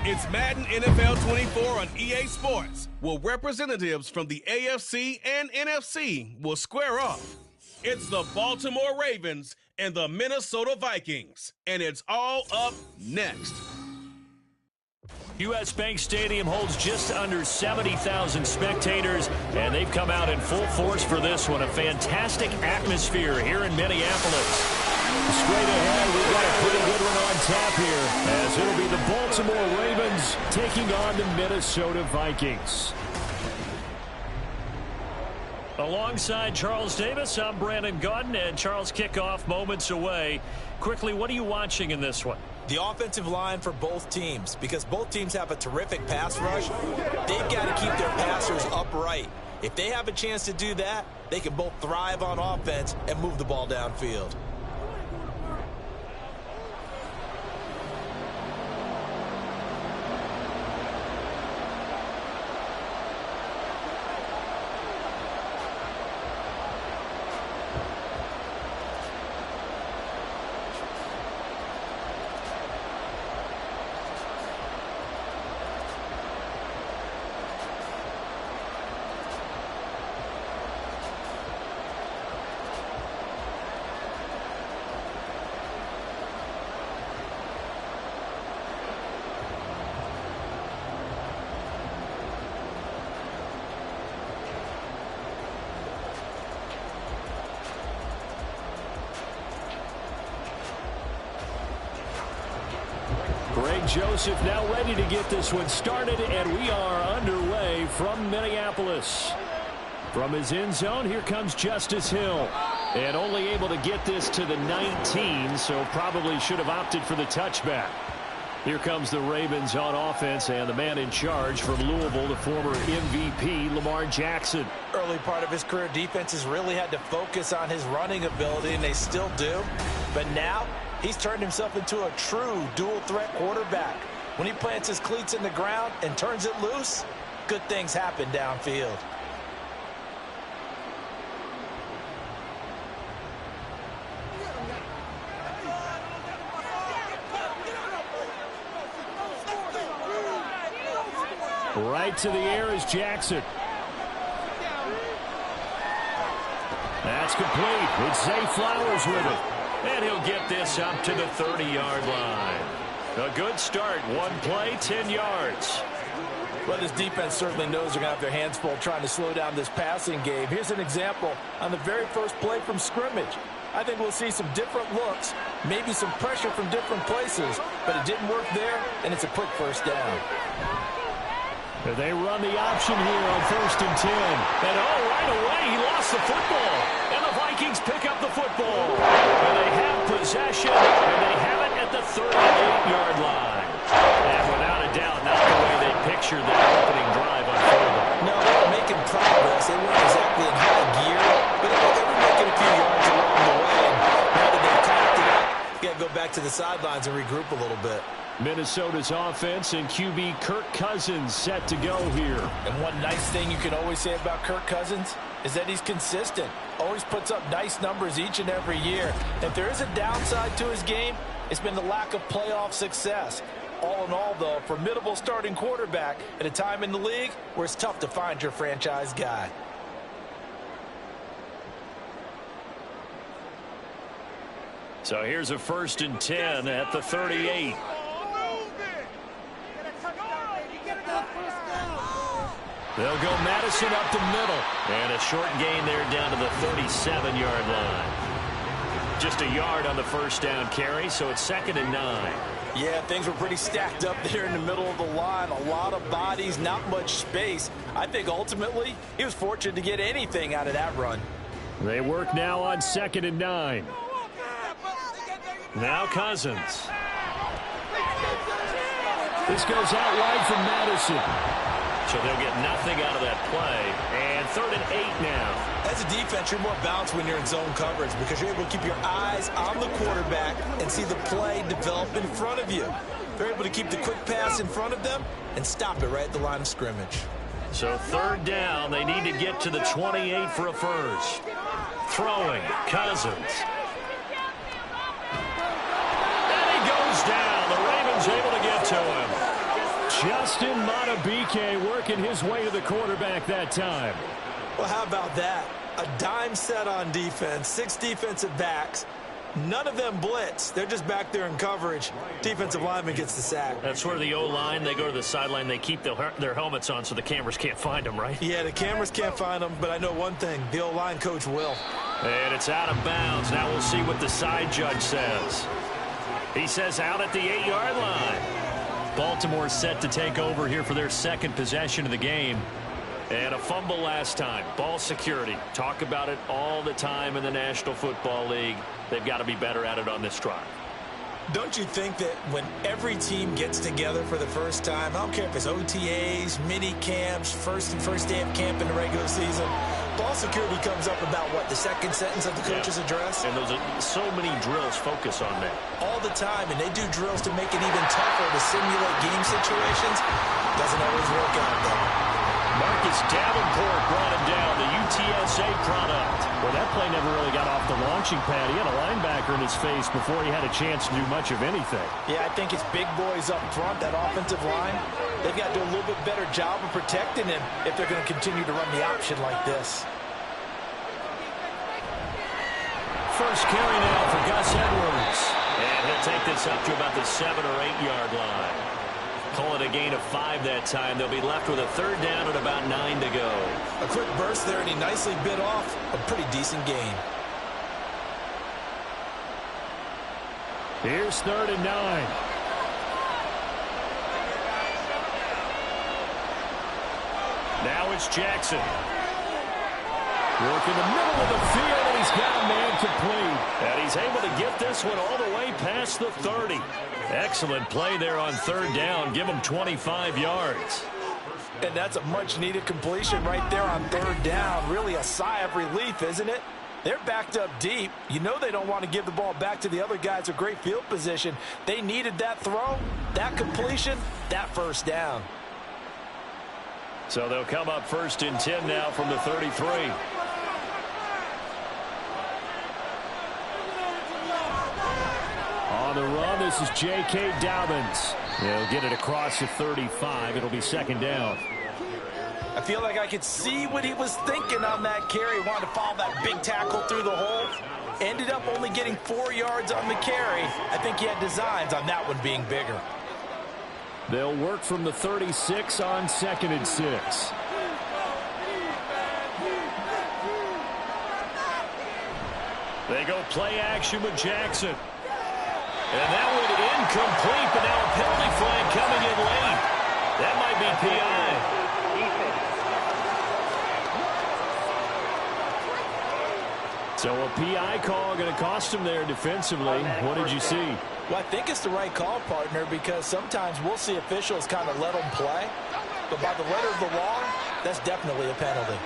It's Madden NFL 24 on EA Sports, where representatives from the AFC and NFC will square off. It's the Baltimore Ravens and the Minnesota Vikings, and it's all up next. U.S. Bank Stadium holds just under 70,000 spectators, and they've come out in full force for this one. A fantastic atmosphere here in Minneapolis. Straight ahead, we've got a pretty good one on tap here, as it'll be the Baltimore Ravens taking on the Minnesota Vikings. Alongside Charles Davis, I'm Brandon Gaudin, and Charles, kickoff moments away. Quickly, what are you watching in this one? The offensive line for both teams, because both teams have a terrific pass rush. They've got to keep their passers upright. If they have a chance to do that, they can both thrive on offense and move the ball downfield. Greg Joseph now ready to get this one started, and we are underway from Minneapolis. From his end zone, here comes Justice Hill. And only able to get this to the 19, so probably should have opted for the touchback. Here comes the Ravens on offense, and the man in charge from Louisville, the former MVP, Lamar Jackson. Early part of his career, defenses really had to focus on his running ability, and they still do. But now, he's turned himself into a true dual-threat quarterback. When he plants his cleats in the ground and turns it loose, good things happen downfield. Right to the air is Jackson. That's complete. It's Zay Flowers with it. And he'll get this up to the 30-yard line. A good start. One play, 10 yards. Well, this defense certainly knows they're going to have their hands full trying to slow down this passing game. Here's an example on the very first play from scrimmage. I think we'll see some different looks, maybe some pressure from different places, but it didn't work there, and it's a quick first down. They run the option here on 1st and 10. And right away, he lost the football. And the Vikings pick up the football. And they have possession, and they have it at the 38-yard line. And without a doubt, not the way they pictured that opening drive unfolded. No, they were making progress. They weren't exactly in high gear, but they were making a few yards along the way. And now that they've tacked it up, you got to go back to the sidelines and regroup a little bit. Minnesota's offense and QB Kirk Cousins set to go here. And one nice thing you can always say about Kirk Cousins is that he's consistent. Always puts up nice numbers each and every year. If there is a downside to his game, it's been the lack of playoff success. All in all, though, formidable starting quarterback at a time in the league where it's tough to find your franchise guy. So here's a 1st and 10 at the 38. They'll go Madison up the middle. And a short gain there down to the 37-yard line. Just a yard on the first down carry, so it's 2nd and 9. Yeah, things were pretty stacked up there in the middle of the line. A lot of bodies, not much space. I think ultimately he was fortunate to get anything out of that run. They work now on 2nd and 9. Now Cousins. This goes out wide from Madison. So they'll get nothing out of that play. And 3rd and 8 now. As a defense, you're more balanced when you're in zone coverage because you're able to keep your eyes on the quarterback and see the play develop in front of you. They're able to keep the quick pass in front of them and stop it right at the line of scrimmage. So 3rd down, they need to get to the 28 for a first. Throwing, Cousins. And he goes down. The Ravens able to get to him. Justin Madubuike working his way to the quarterback that time. Well, how about that? A dime set on defense, 6 defensive backs. None of them blitz. They're just back there in coverage. Defensive lineman gets the sack. That's where the O-line, they go to the sideline, they keep their helmets on so the cameras can't find them, right? Yeah, the cameras can't find them, but I know one thing. The O-line coach will. And it's out of bounds. Now we'll see what the side judge says. He says out at the 8-yard line. Baltimore set to take over here for their second possession of the game. And a fumble last time. Ball security. Talk about it all the time in the National Football League. They've got to be better at it on this drive. Don't you think that when every team gets together for the first time, I don't care if it's OTAs, mini camps, first day of camp in the regular season, ball security comes up about what, the second sentence of the coach's address? And those are so many drills focus on that. All the time, and they do drills to make it even tougher to simulate game situations. Doesn't always work out, though. Marcus Davenport brought him down, the UTSA product. Well, that play never really got off the launching pad. He had a linebacker in his face before he had a chance to do much of anything. Yeah, I think it's big boys up front, that offensive line. They've got to do a little bit better job of protecting him if they're going to continue to run the option like this. First carry now for Gus Edwards. And he'll take this up to about the 7 or 8 yard line. Call it a gain of 5 that time. They'll be left with a third down and about 9 to go. A quick burst there, and he nicely bit off a pretty decent gain. Here's 3rd and 9. Now it's Jackson. Work in the middle of the field, and he's got a man complete. And he's able to get this one all the way past the 30. Excellent play there on 3rd down. Give him 25 yards. And that's a much-needed completion right there on 3rd down. Really a sigh of relief, isn't it? They're backed up deep. You know they don't want to give the ball back to the other guys with great field position. They needed that throw, that completion, that 1st down. So they'll come up 1st and 10 now from the 33. On the run, this is J.K. Dobbins. He'll get it across the 35. It'll be 2nd down. I feel like I could see what he was thinking on that carry. Wanted to follow that big tackle through the hole. Ended up only getting 4 yards on the carry. I think he had designs on that one being bigger. They'll work from the 36 on 2nd and 6. They go play action with Jackson. And that one incomplete, but now a penalty flag coming in late. That might be PI. So a PI call going to cost him there defensively. What did you see? Well, I think it's the right call, partner, because sometimes we'll see officials kind of let them play. But by the letter of the law, that's definitely a penalty.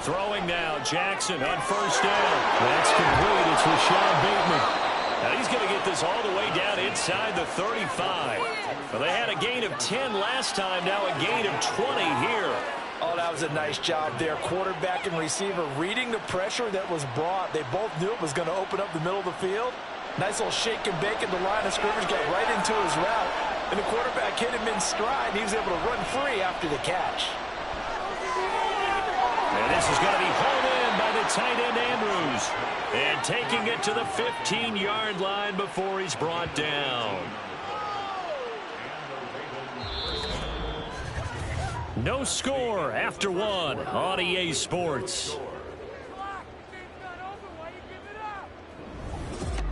Throwing now, Jackson on 1st down. That's complete. It's Rashad Bateman. Now he's going to get this all the way down inside the 35. Well, they had a gain of 10 last time, now a gain of 20 here. Oh, that was a nice job there. Quarterback and receiver reading the pressure that was brought. They both knew it was going to open up the middle of the field. Nice little shake and bake at the line of scrimmage, got right into his route. And the quarterback hit him in stride, and he was able to run free after the catch. And this is going to be hauled in by the tight end Andrews. And taking it to the 15-yard line before he's brought down. No score after 1 on EA Sports.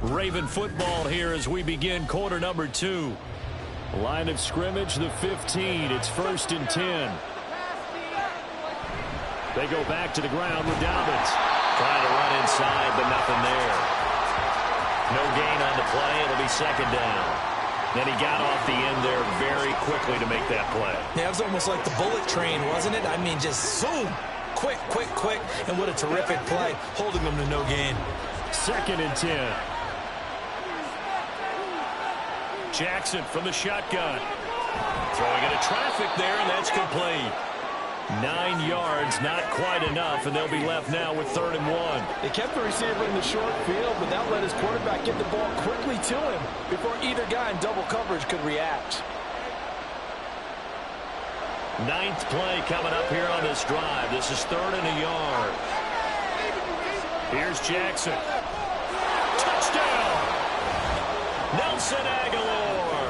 Raven football here as we begin quarter number 2. Line of scrimmage, the 15. It's 1st and 10. They go back to the ground with Dobbins. Trying to run inside, but nothing there. No gain on the play. It'll be 2nd down. Then he got off the end there very quickly to make that play. Yeah, it was almost like the bullet train, wasn't it? I mean, just zoom. Quick, quick, quick. And what a terrific play, holding them to no gain. 2nd and 10. Jackson from the shotgun. Throwing into traffic there, and that's complete. 9 yards, not quite enough, and they'll be left now with 3rd and 1. They kept the receiver in the short field, but that let his quarterback get the ball quickly to him before either guy in double coverage could react. 9th play coming up here on this drive. This is 3rd and a yard. Here's Jackson. Touchdown! Nelson Aguilar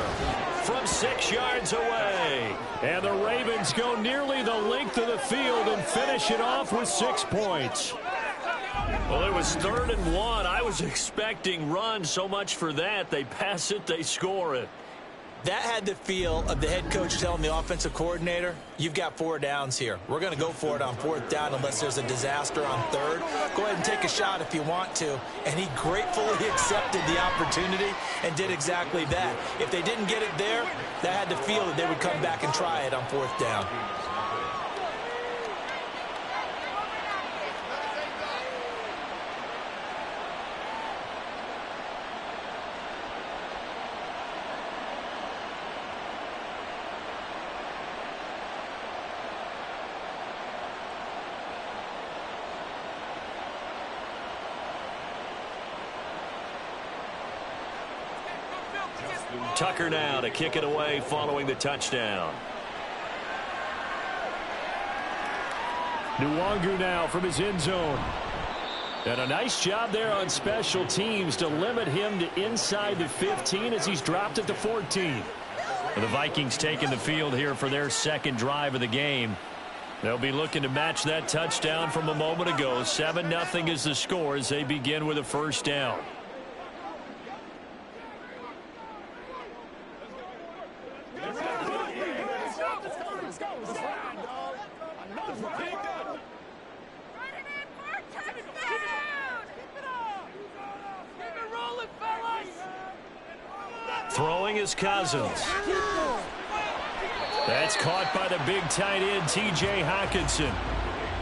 from 6 yards away. And the Ravens go nearly the length of the field and finish it off with 6 points. Well, it was 3rd and 1. I was expecting run, so much for that. They pass it, they score it. That had the feel of the head coach telling the offensive coordinator, you've got 4 downs here. We're going to go for it on 4th down unless there's a disaster on 3rd. Go ahead and take a shot if you want to. And he gratefully accepted the opportunity and did exactly that. If they didn't get it there, that had the feel that they would come back and try it on 4th down. Tucker now to kick it away following the touchdown. Nwangu now from his end zone. And a nice job there on special teams to limit him to inside the 15 as he's dropped at the 14. And the Vikings taking the field here for their 2nd drive of the game. They'll be looking to match that touchdown from a moment ago. 7-0 is the score as they begin with a 1st down. Throwing is Cousins. That's caught by the big tight end, T.J. Hockenson.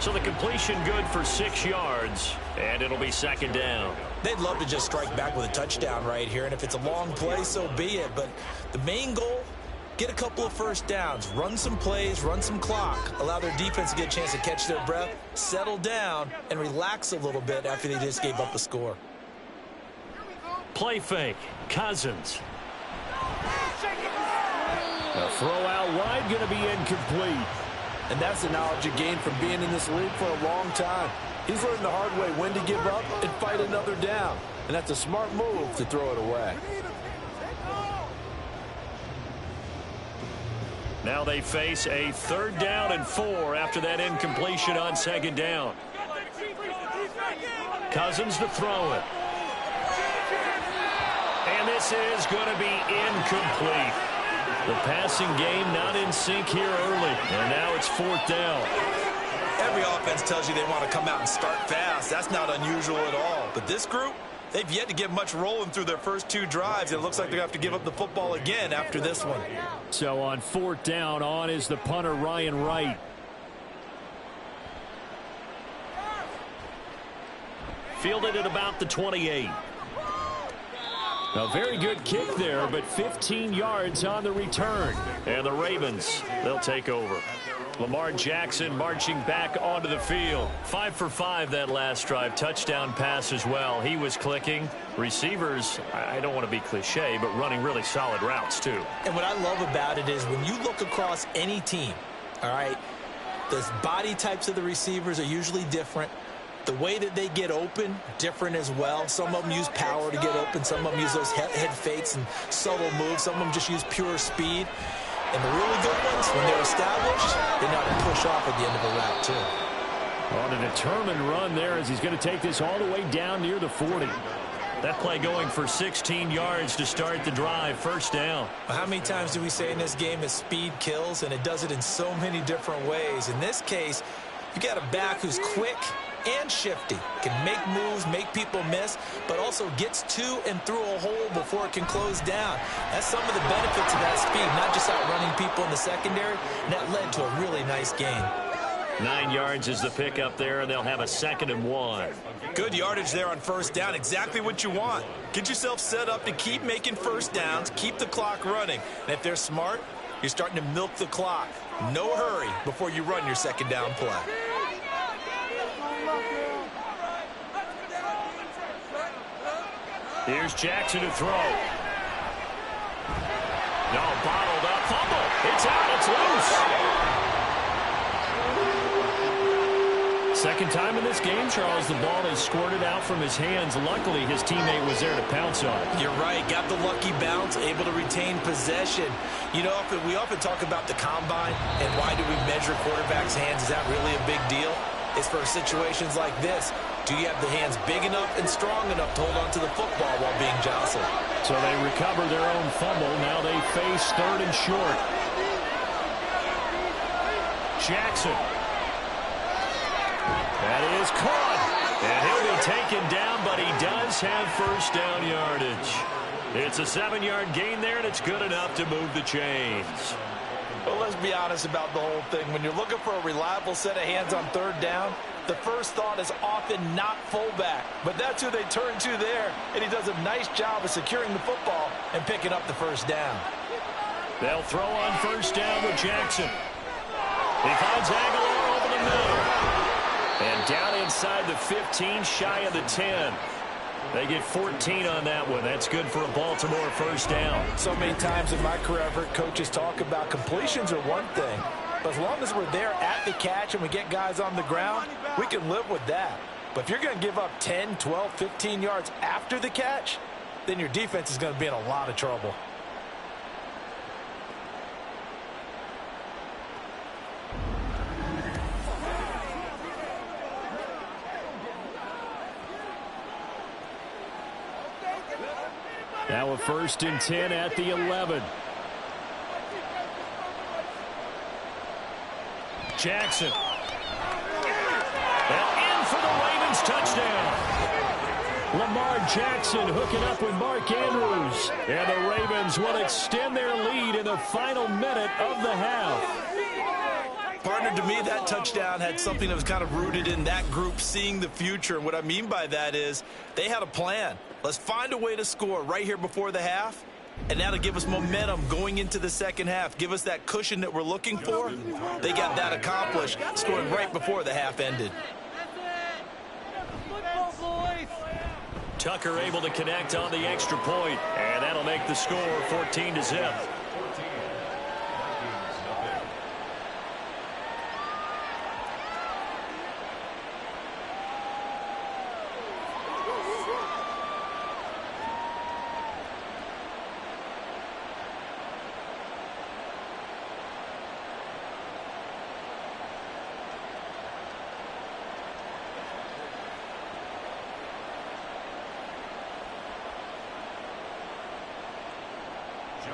So the completion good for 6 yards, and it'll be 2nd down. They'd love to just strike back with a touchdown right here, and if it's a long play, so be it. But the main goal, get a couple of 1st downs, run some plays, run some clock, allow their defense to get a chance to catch their breath, settle down, and relax a little bit after they just gave up a score. Play fake, Cousins. A throw out wide, going to be incomplete. And that's the knowledge you gain from being in this league for a long time. He's learned the hard way when to give up and fight another down. And that's a smart move to throw it away. Now they face a 3rd down and 4 after that incompletion on 2nd down. Cousins to throw it. And this is going to be incomplete. The passing game not in sync here early. And now it's 4th down. Every offense tells you they want to come out and start fast. That's not unusual at all. But this group, they've yet to get much rolling through their first 2 drives. It looks like they're going to have to give up the football again after this one. So on 4th down, on is the punter, Ryan Wright. Fielded at about the 28. A very good kick there, but 15 yards on the return. And the Ravens, they'll take over. Lamar Jackson marching back onto the field. 5 for 5 that last drive. Touchdown pass as well. He was clicking. Receivers, I don't want to be cliche, but running really solid routes too. And what I love about it is when you look across any team, all right, the body types of the receivers are usually different. The way that they get open, different as well. Some of them use power to get open. Some of them use those head fakes and subtle moves. Some of them just use pure speed. And the really good ones, when they're established, they know how to push off at the end of the route, too. On a determined run there as he's going to take this all the way down near the 40. That play going for 16 yards to start the drive. 1st down. How many times do we say in this game that speed kills? And it does it in so many different ways. In this case, you got a back who's quick and shifty, can make moves, make people miss, but also gets to and through a hole before it can close down. That's some of the benefits of that speed, not just outrunning people in the secondary, and that led to a really nice gain. 9 yards is the pickup there, and they'll have a 2nd and 1. Good yardage there on 1st down, exactly what you want. Get yourself set up to keep making 1st downs, keep the clock running, and if they're smart, You're starting to milk the clock. No hurry before you run your second down play. Here's Jackson to throw. No, bottled up. Fumble. It's out. It's loose. Second time in this game, Charles, the ball is squirted out from his hands. Luckily, his teammate was there to pounce on it. You're right. Got the lucky bounce, able to retain possession. You know, we often talk about the combine and why do we measure quarterbacks' hands. Is that really a big deal? It's for situations like this. Do you have the hands big enough and strong enough to hold on to the football while being jostled? So they recover their own fumble. Now they face third and short. Jackson. That is caught. And he'll be taken down, but he does have first down yardage. It's a 7-yard gain there, and it's good enough to move the chains. Well, let's be honest about the whole thing. When you're looking for a reliable set of hands on third down, the first thought is often not fullback. But that's who they turn to there, and he does a nice job of securing the football and picking up the first down. They'll throw on first down with Jackson. He finds Aguilar over the middle. And down inside the 15, shy of the 10. They get 14 on that one. That's good for a Baltimore first down. So many times in my career, I've heard coaches talk about completions are one thing. But as long as we're there at the catch and we get guys on the ground, we can live with that. But if you're going to give up 10, 12, 15 yards after the catch, then your defense is going to be in a lot of trouble. Now a 1st and 10 at the 11. Jackson. And in for the Ravens touchdown. Lamar Jackson hooking up with Mark Andrews. And the Ravens will extend their lead in the final minute of the half. Partner, to me, that touchdown had something that was kind of rooted in that group seeing the future. And what I mean by that is they had a plan. Let's find a way to score right here before the half. And that'll give us momentum going into the second half. Give us that cushion that we're looking for. They got that accomplished, scoring right before the half ended. Tucker able to connect on the extra point. And that'll make the score 14-0.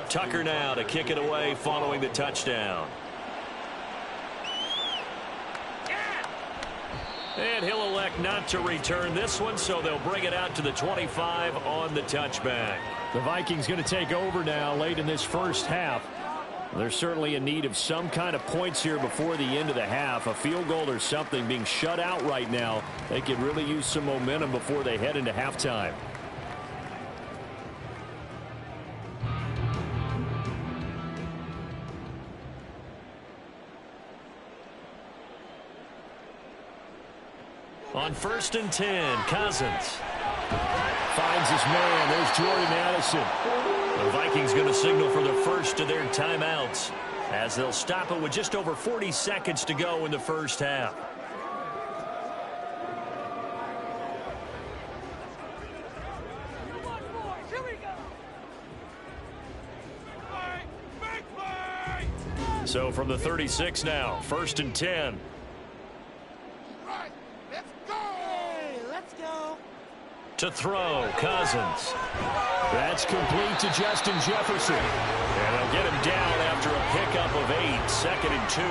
Tucker now to kick it away following the touchdown. And he'll elect not to return this one, so they'll bring it out to the 25 on the touchback. The Vikings going to take over now late in this first half. They're certainly in need of some kind of points here before the end of the half. A field goal or something, being shut out right now. They could really use some momentum before they head into halftime. On 1st and 10, Cousins finds his man. There's Jordan Addison. The Vikings going to signal for the first of their timeouts as they'll stop it with just over 40 seconds to go in the first half. So from the 36 now, 1st and 10. To throw, Cousins. That's complete to Justin Jefferson. And they'll get him down after a pickup of 8, 2nd and 2.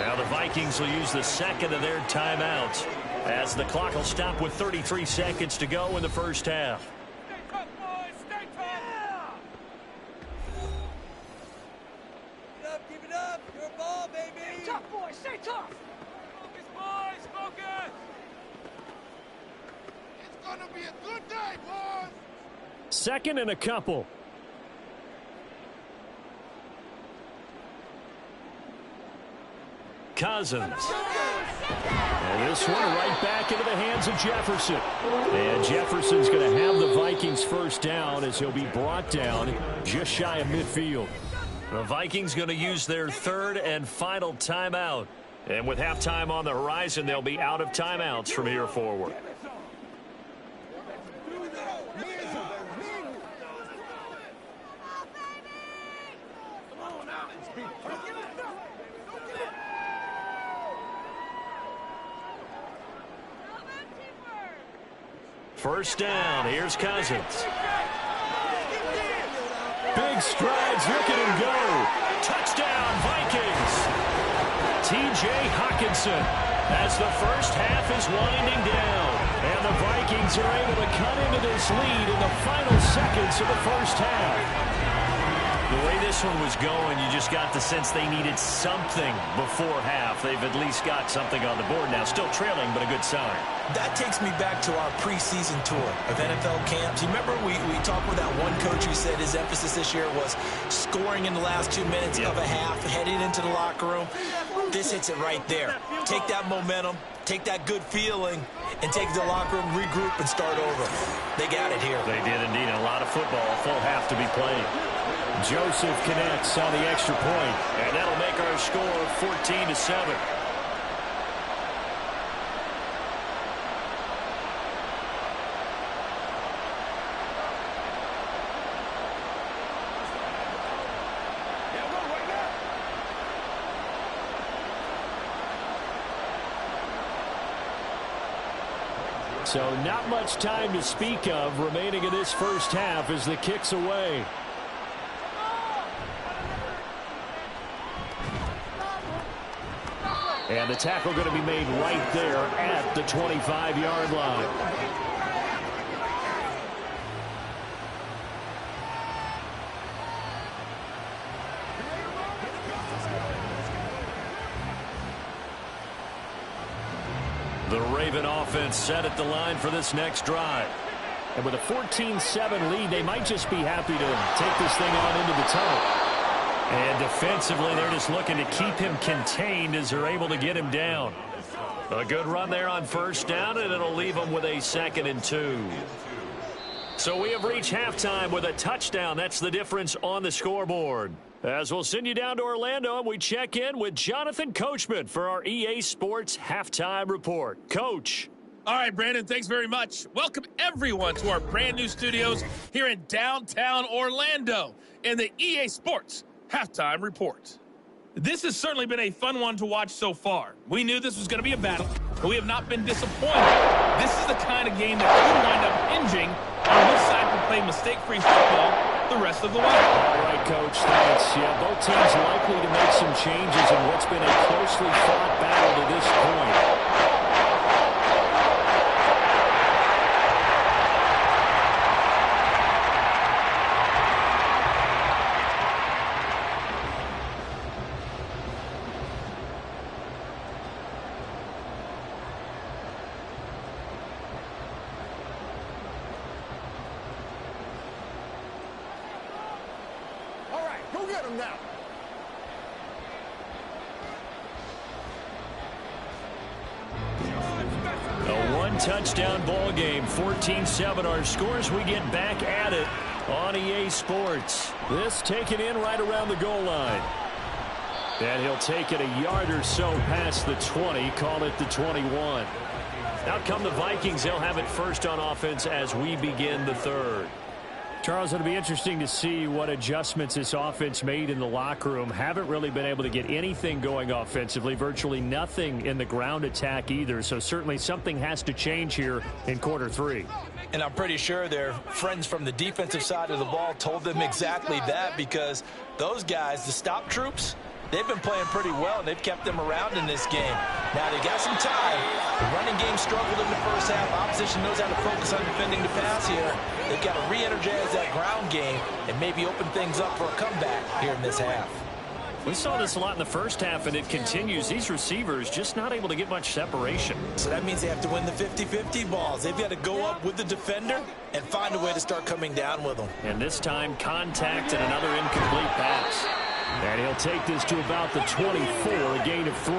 Now the Vikings will use the second of their timeouts as the clock will stop with 33 seconds to go in the first half. Stay tough, boys. Stay tough. Keep it up. Your ball, baby. Stay tough, boys. Stay tough. Focus, boys. Focus. It's gonna be a good day, boys. 2nd and a couple. Cousins. And this one right back into the hands of Jefferson. And Jefferson's going to have the Vikings first down as he'll be brought down just shy of midfield. The Vikings going to use their third and final timeout. And with halftime on the horizon, they'll be out of timeouts from here forward. First down, here's Cousins. Big strides, look at him go. Touchdown, Vikings. T.J. Hockenson as the first half is winding down. And the Vikings are able to cut into this lead in the final seconds of the first half. The way this one was going, you just got the sense they needed something before half. They've at least got something on the board now. Still trailing, but a good sign. That takes me back to our preseason tour of NFL camps. You remember we talked with that one coach who said his emphasis this year was scoring in the last 2 minutes of a half, heading into the locker room. This hits it right there. Take that momentum, take that good feeling, and take the locker room, regroup, and start over. They got it here. They did indeed. A lot of football, a full half to be played. Joseph connects on the extra point, and that'll make our score 14-7. So not much time to speak of remaining in this first half as the kick's away. And the tackle going to be made right there at the 25-yard line. The Raven offense set at the line for this next drive. And with a 14-7 lead, they might just be happy to take this thing on into the tunnel. And defensively, they're just looking to keep him contained as they're able to get him down. A good run there on first down, and it'll leave them with a 2nd and 2. So we have reached halftime with a touchdown. That's the difference on the scoreboard. As we'll send you down to Orlando, and we check in with Jonathan Coachman for our EA Sports Halftime Report. Coach. All right, Brandon, thanks very much. Welcome, everyone, to our brand-new studios here in downtown Orlando in the EA Sports Halftime Report. This has certainly been a fun one to watch so far. We knew this was going to be a battle, but we have not been disappointed. This is the kind of game that could wind up hinging on which side can play mistake-free football the rest of the way. All right, Coach, thanks. Yeah, both teams likely to make some changes in what's been a closely fought battle to this point. Touchdown ball game, 14-7 our scores. We get back at it on EA Sports. This taken in right around the goal line. And he'll take it a yard or so past the 20, call it the 21. Out come the Vikings. They'll have it first on offense as we begin the third. Charles, it'll be interesting to see what adjustments this offense made in the locker room. Haven't really been able to get anything going offensively, virtually nothing in the ground attack either. So certainly something has to change here in quarter 3. And I'm pretty sure their friends from the defensive side of the ball told them exactly that, because those guys, the stop troops, they've been playing pretty well, and they've kept them around in this game. Now, they got some time. The running game struggled in the first half. Opposition knows how to focus on defending the pass here. They've got to re-energize that ground game and maybe open things up for a comeback here in this half. We saw this a lot in the first half, and it continues. These receivers just not able to get much separation. So that means they have to win the 50-50 balls. They've got to go up with the defender and find a way to start coming down with them. And this time, contact and another incomplete pass. And he'll take this to about the 24, a gain of 3.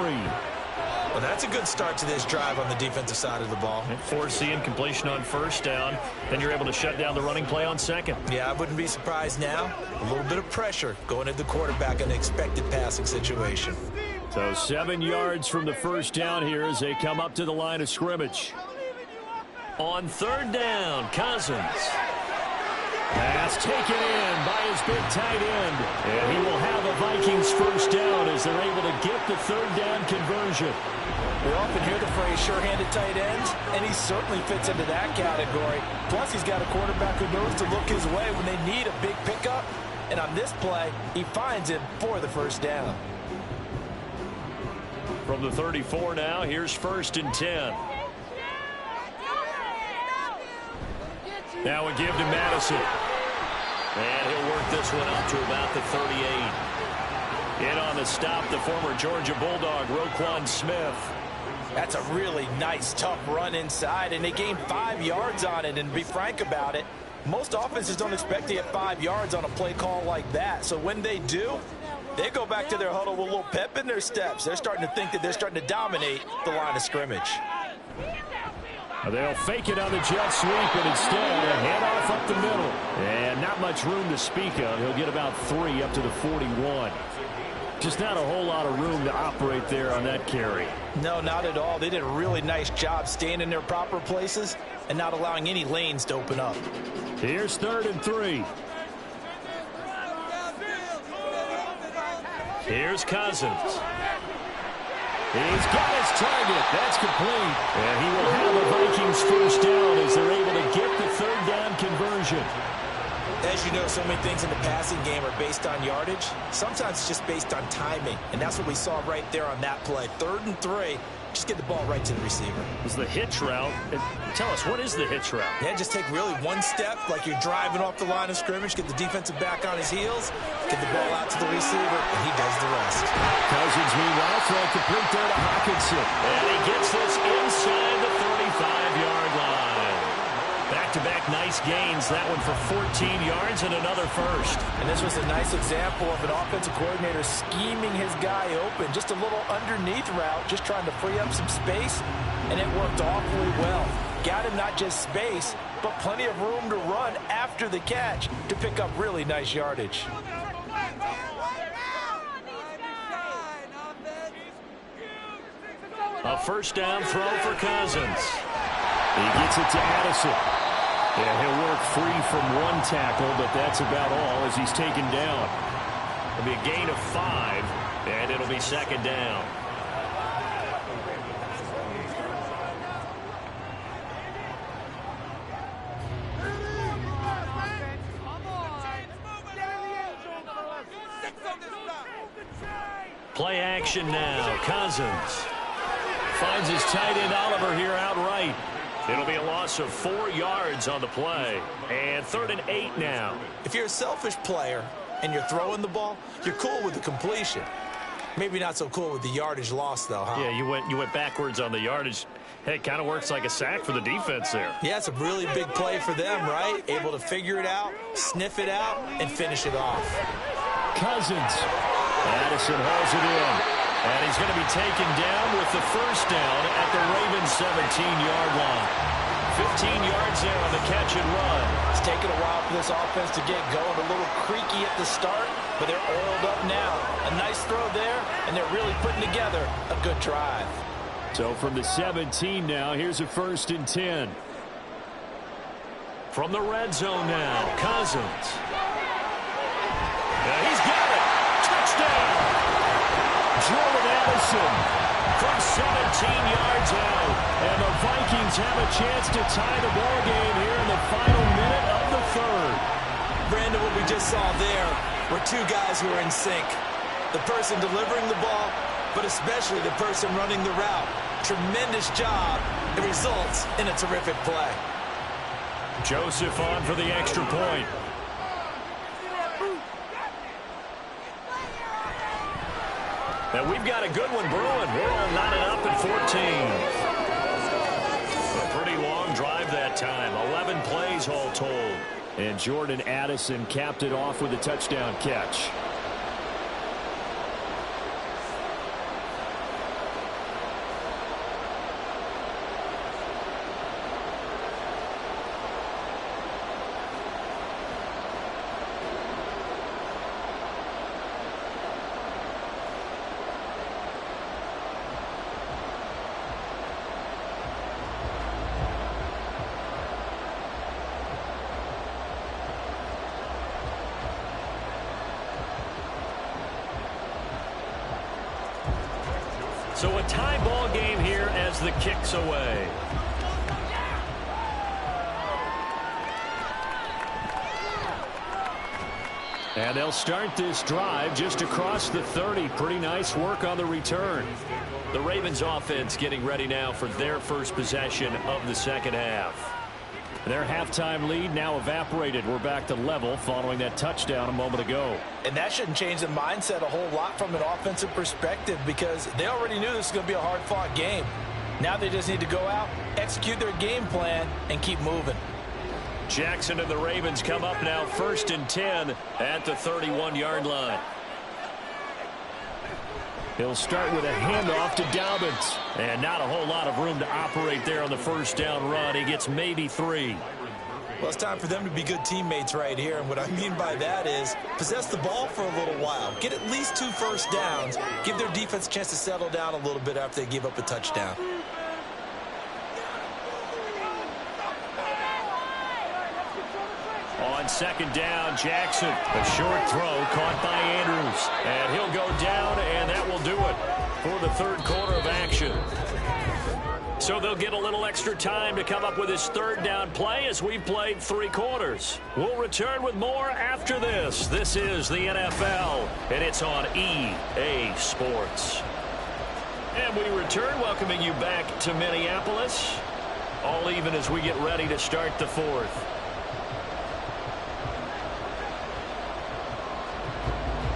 Well, that's a good start to this drive on the defensive side of the ball. Forcing incompletion on first down. Then you're able to shut down the running play on second. Yeah, I wouldn't be surprised now. A little bit of pressure going at the quarterback in an expected passing situation. So 7 yards from the first down here as they come up to the line of scrimmage. On third down, Cousins. Pass taken in by his big tight end. And he will have a Vikings first down as they're able to get the third down conversion. We often hear the phrase sure-handed tight ends, and he certainly fits into that category. Plus, he's got a quarterback who knows to look his way when they need a big pickup. And on this play, he finds him for the first down. From the 34 now, here's first and 10. Now a give to Madison. And he'll work this one up to about the 38. In on the stop, the former Georgia Bulldog, Roquan Smith. That's a really nice, tough run inside, and they gained 5 yards on it. And to be frank about it, most offenses don't expect to get 5 yards on a play call like that. So when they do, they go back to their huddle with a little pep in their steps. They're starting to think that they're starting to dominate the line of scrimmage. They'll fake it on the jet sweep, and instead a handoff up the middle. And not much room to speak of. He'll get about 3 up to the 41. Just not a whole lot of room to operate there on that carry. No, not at all. They did a really nice job staying in their proper places and not allowing any lanes to open up. Here's 3rd and 3. Here's Cousins. He's got his target. That's complete. And he will have a Vikings first down as they're able to get the third down conversion. As you know, so many things in the passing game are based on yardage. Sometimes it's just based on timing. And that's what we saw right there on that play. 3rd and 3. Just get the ball right to the receiver. It's the hitch route. Tell us, what is the hitch route? Yeah, just take really one step like you're driving off the line of scrimmage, get the defensive back on his heels, get the ball out to the receiver, and he does the rest. Cousins, meanwhile, throw complete there to Hawkinson. And he gets this inside the 35-yard line. Back-to-back nice gains. That one for 14 yards and another first. And this was a nice example of an offensive coordinator scheming his guy open. Just a little underneath route, just trying to free up some space, and it worked awfully well. Got him not just space, but plenty of room to run after the catch to pick up really nice yardage. A first down throw for Cousins. He gets it to Addison. Yeah, he'll work free from one tackle, but that's about all as he's taken down. It'll be a gain of 5, and it'll be second down. Play action now. Cousins finds his tight end Oliver here outright. It'll be a loss of 4 yards on the play. And 3rd and 8 now. If you're a selfish player and you're throwing the ball, you're cool with the completion. Maybe not so cool with the yardage loss, though, huh? Yeah, you went backwards on the yardage. Hey, it kind of works like a sack for the defense there. Yeah, it's a really big play for them, right? Able to figure it out, sniff it out, and finish it off. Cousins. Addison hauls it in. And he's going to be taken down with the first down at the Ravens' 17-yard line. 15 yards there on the catch and run. It's taken a while for this offense to get going. A little creaky at the start, but they're oiled up now. A nice throw there, and they're really putting together a good drive. So from the 17 now, here's a 1st and 10. From the red zone now, Cousins. Yeah, he's got it. Touchdown. Jordan Addison from 17 yards out. And the Vikings have a chance to tie the ball game here in the final minute of the 3rd. Brandon, what we just saw there were 2 guys who are in sync. The person delivering the ball, but especially the person running the route. Tremendous job. It results in a terrific play. Joseph on for the extra point. And we've got a good one brewing. We're all knotted up at 14. A pretty long drive that time. 11 plays all told. And Jordan Addison capped it off with a touchdown catch. So a tie ball game here as the kick's away. And they'll start this drive just across the 30. Pretty nice work on the return. The Ravens offense getting ready now for their first possession of the second half. Their halftime lead now evaporated. We're back to level following that touchdown a moment ago. And that shouldn't change the mindset a whole lot from an offensive perspective because they already knew this was going to be a hard-fought game. Now they just need to go out, execute their game plan, and keep moving. Jackson and the Ravens come up now 1st and 10 at the 31-yard line. He'll start with a handoff to Dobbins. And not a whole lot of room to operate there on the first down run. He gets maybe 3. Well, it's time for them to be good teammates right here. And what I mean by that is possess the ball for a little while. Get at least 2 first downs. Give their defense a chance to settle down a little bit after they give up a touchdown. On second down, Jackson. A short throw caught by Andrews. And he'll go down, and that will do it for the third quarter of action. So they'll get a little extra time to come up with his third down play as we've played 3 quarters. We'll return with more after this. This is the NFL, and it's on EA Sports. And we return, welcoming you back to Minneapolis. All even as we get ready to start the fourth.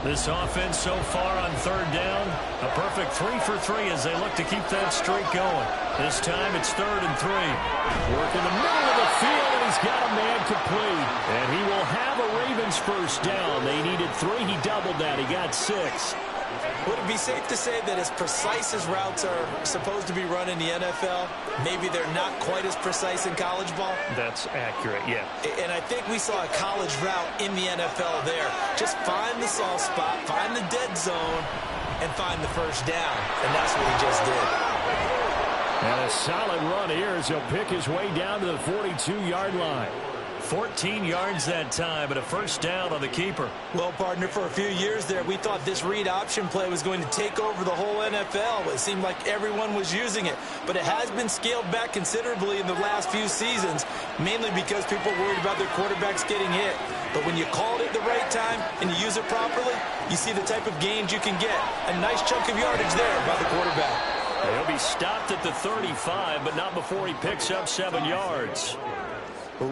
This offense so far on third down, a perfect 3 for 3 as they look to keep that streak going. This time it's 3rd and 3. Work in the middle of the field, and he's got a man complete. And he will have a Ravens first down. They needed 3. He doubled that. He got 6. Would it be safe to say that as precise as routes are supposed to be run in the NFL, maybe they're not quite as precise in college ball? That's accurate, yeah. And I think we saw a college route in the NFL there. Just find the soft spot, find the dead zone, and find the first down. And that's what he just did. And a solid run here as he'll pick his way down to the 42-yard line. 14 yards that time, but a first down on the keeper. Well, partner, for a few years there, we thought this read option play was going to take over the whole NFL. It seemed like everyone was using it, but it has been scaled back considerably in the last few seasons, mainly because people are worried about their quarterbacks getting hit. But when you call it at the right time and you use it properly, you see the type of gains you can get. A nice chunk of yardage there by the quarterback. He'll be stopped at the 35, but not before he picks up 7 yards.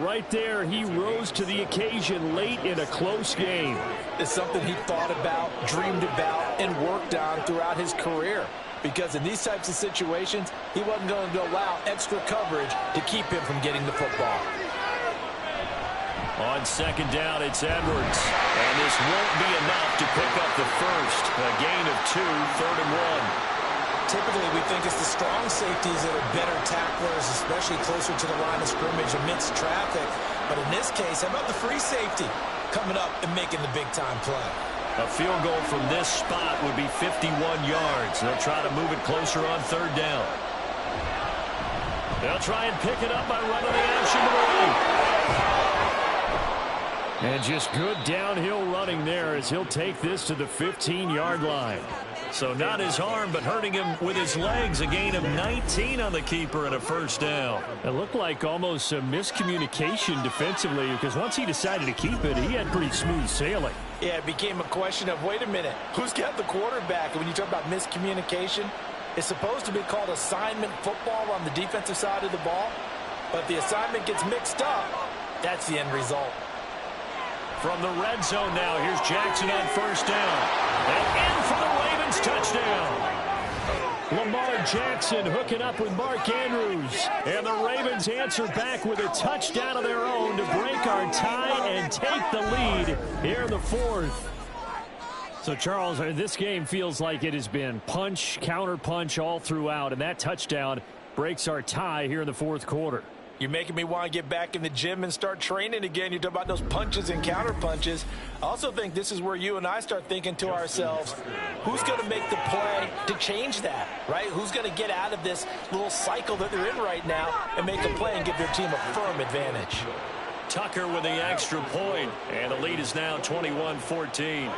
Right there, he rose to the occasion late in a close game. It's something he thought about, dreamed about, and worked on throughout his career. Because in these types of situations, he wasn't going to allow extra coverage to keep him from getting the football. On second down, it's Edwards. And this won't be enough to pick up the first. A gain of 2, 3rd and 1. Typically, we think it's the strong safeties that are better tacklers, especially closer to the line of scrimmage amidst traffic. But in this case, how about the free safety coming up and making the big-time play? A field goal from this spot would be 51 yards. They'll try to move it closer on third down. They'll try and pick it up by running the action to the right. And just good downhill running there as he'll take this to the 15-yard line. So not his arm, but hurting him with his legs. A gain of 19 on the keeper and a first down. It looked like almost a miscommunication defensively because once he decided to keep it, he had pretty smooth sailing. Yeah, it became a question of, wait a minute, who's got the quarterback? And when you talk about miscommunication, it's supposed to be called assignment football on the defensive side of the ball. But if the assignment gets mixed up, that's the end result. From the red zone now, here's Jackson on first down. And in for the Ravens touchdown. Lamar Jackson hooking up with Mark Andrews. And the Ravens answer back with a touchdown of their own to break our tie and take the lead here in the fourth. So, Charles, this game feels like it has been punch, counter punch all throughout. And that touchdown breaks our tie here in the fourth quarter. You're making me want to get back in the gym and start training again. You're talking about those punches and counter punches. I also think this is where you and I start thinking to ourselves, who's going to make the play to change that, right? Who's going to get out of this little cycle that they're in right now and make a play and give their team a firm advantage? Tucker with the extra point, and the lead is now 21-14.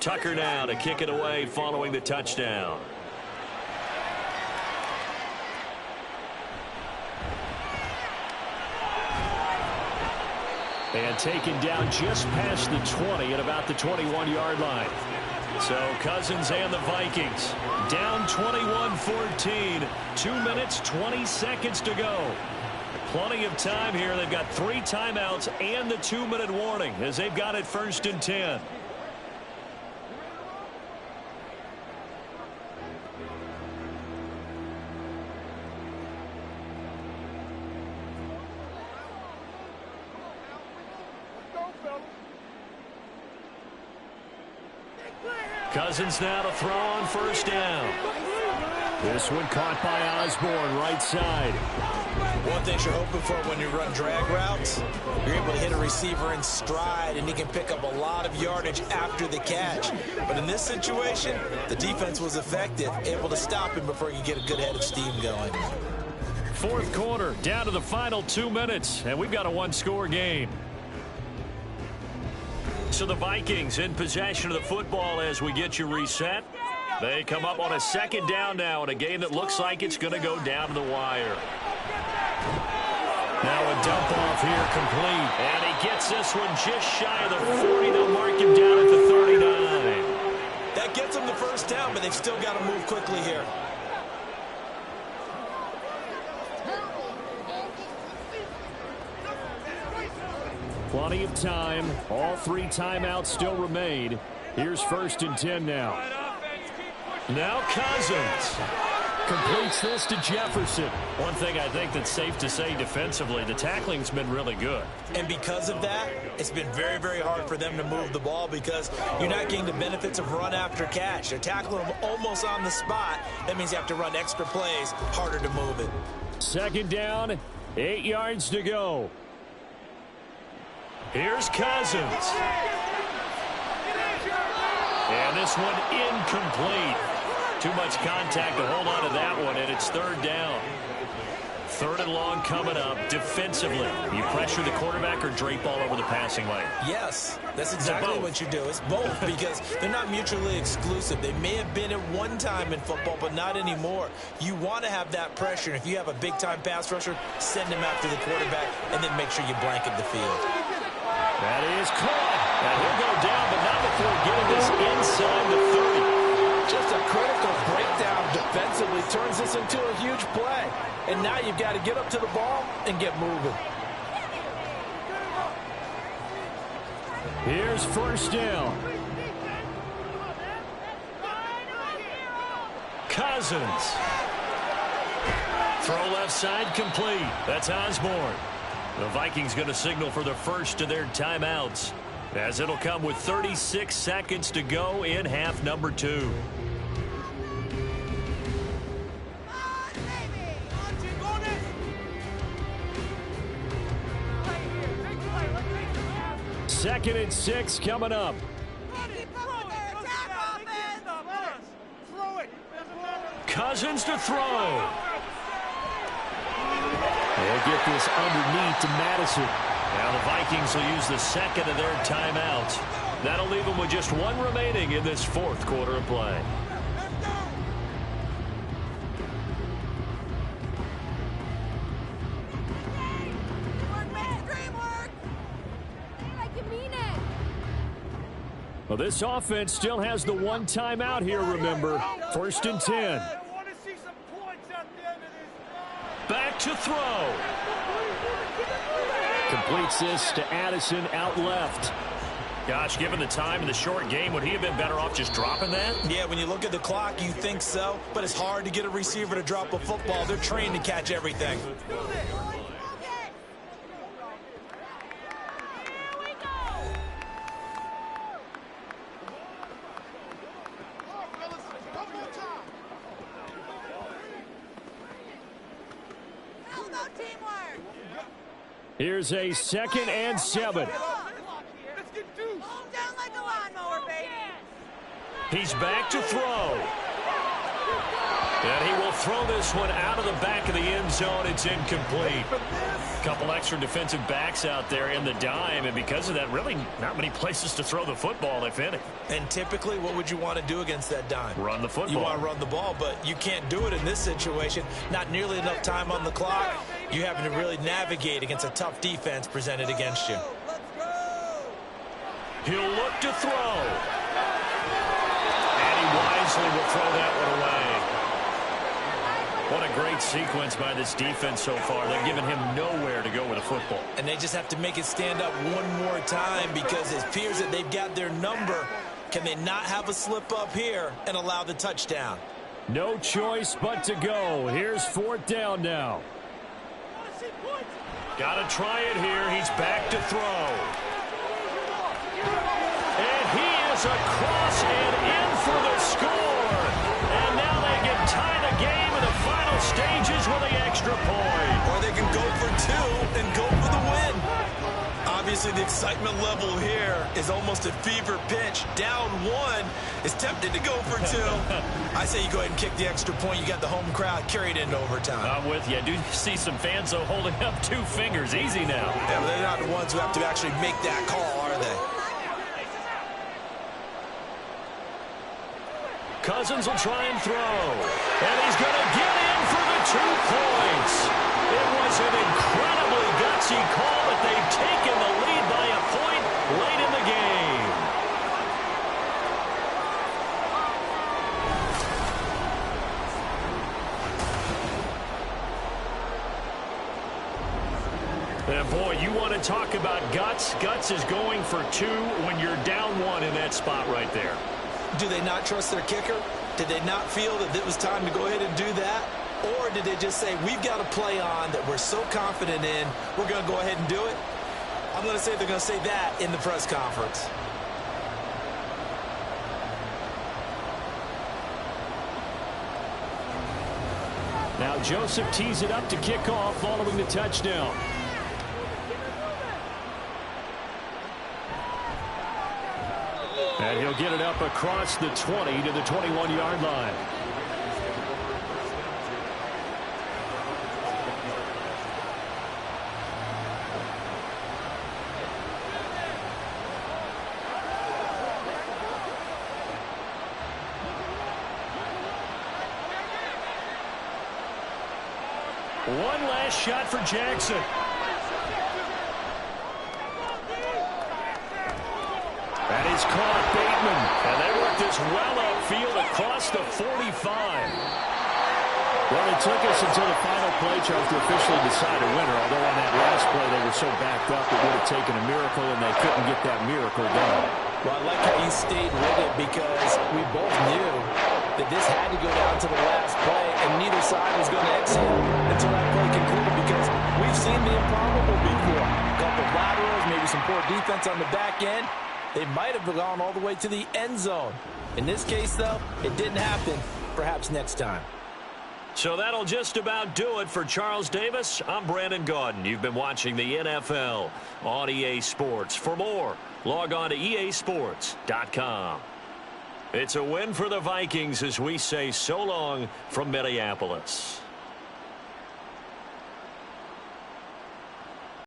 Tucker now to kick it away following the touchdown. And taken down just past the 20 at about the 21-yard line. So Cousins and the Vikings down 21-14. 2 minutes, 20 seconds to go. Plenty of time here. They've got 3 timeouts and the 2-minute warning as they've got it 1st and 10. Cousins now to throw on 1st down. This one caught by Osborne, right side. One thing you're hoping for when you run drag routes, you're able to hit a receiver in stride, and he can pick up a lot of yardage after the catch. But in this situation, the defense was effective, able to stop him before he could get a good head of steam going. 4th quarter, down to the final 2 minutes, and we've got a 1-score game. So the Vikings in possession of the football as we get you reset. They come up on a 2nd down now in a game that looks like it's going to go down to the wire. Now a dump off here complete. And he gets this one just shy of the 40. They'll mark him down at the 39. That gets them the 1st down, but they've still got to move quickly here. Plenty of time. All 3 timeouts still remain. Here's 1st and 10 now. Now Cousins completes this to Jefferson. One thing I think that's safe to say defensively, the tackling's been really good. And because of that, it's been very, very hard for them to move the ball because you're not getting the benefits of run after catch. They're tackling them almost on the spot. That means you have to run extra plays, harder to move it. 2nd down, 8 yards to go. Here's Cousins. And this one incomplete. Too much contact to hold on to that one, and it's 3rd down. 3rd and long coming up. Defensively, you pressure the quarterback or drape all over the passing lane? Yes, that's exactly what you do. It's both because they're not mutually exclusive. They may have been at one time in football, but not anymore. You want to have that pressure. If you have a big-time pass rusher, send him after the quarterback, and then make sure you blanket the field. That is caught. And he'll go down, but not before getting this inside the 30. Just a critical breakdown defensively turns this into a huge play. And now you've got to get up to the ball and get moving. Here's 1st down. Cousins. Throw left side complete. That's Osborne. The Vikings going to signal for the 1st of their timeouts, as it'll come with 36 seconds to go in half number 2. Second and 6 coming up. Cousins to throw. They'll get this underneath to Madison. Now the Vikings will use the 2nd of their timeouts. That'll leave them with just 1 remaining in this 4th quarter of play. Well, this offense still has the 1 timeout here, remember. 1st and 10. Back to throw. Completes this to Addison out left. Gosh, given the time in the short game, would he have been better off just dropping that? Yeah, when you look at the clock, you think so. But it's hard to get a receiver to drop a football. They're trained to catch everything. Here's a 2nd and 7. He's back to throw. And he will throw this one out of the back of the end zone. It's incomplete. A couple extra defensive backs out there in the dime, and because of that, really not many places to throw the football, if any. And typically, what would you want to do against that dime? Run the football. You want to run the ball, but you can't do it in this situation. Not nearly enough time on the clock. You having to really navigate against a tough defense presented against you. He'll look to throw. And he wisely will throw that one away. What a great sequence by this defense so far. They're giving him nowhere to go with the football. And they just have to make it stand up one more time because it appears that they've got their number. Can they not have a slip up here and allow the touchdown? No choice but to go. Here's 4th down now. Got to try it here. He's back to throw. And he is across and in for the score. And now they can tie the game in the final stages with the extra point. Or they can go for 2 and go for the win. Obviously, the excitement level here is almost a fever pitch. Down 1 is tempted to go for 2. I say you go ahead and kick the extra point. You got the home crowd carried into overtime. I'm with you. I do see some fans, though, holding up 2 fingers. Easy now. Yeah, but they're not the ones who have to actually make that call, are they? Cousins will try and throw. And he's going to get in for the 2 points. It was an incredibly gutsy call, but they've taken the lead by a point late in the game. And boy, you want to talk about guts. Guts is going for 2 when you're down 1 in that spot right there. Do they not trust their kicker? Did they not feel that it was time to go ahead and do that? Or did they just say, we've got a play on that we're so confident in, we're going to go ahead and do it? I'm going to say they're going to say that in the press conference. Now Joseph tees it up to kick off following the touchdown. And he'll get it up across the 20 to the 21-yard line. One last shot for Jackson. That is caught, Bateman. And they work this well upfield across the 45. Well, it took us until the final play, Charles, to officially decide a winner. Although on that last play they were so backed up it would have taken a miracle, and they couldn't get that miracle done. Well, I like how you stayed with it because we both knew that this had to go down to the last play, and neither side was going to exhale until that play concluded because we've seen the improbable before. A couple of laterals, maybe some poor defense on the back end. They might have gone all the way to the end zone. In this case, though, it didn't happen. Perhaps next time. So that'll just about do it for Charles Davis. I'm Brandon Gaudin. You've been watching the NFL on EA Sports. For more, log on to easports.com. It's a win for the Vikings as we say so long from Minneapolis.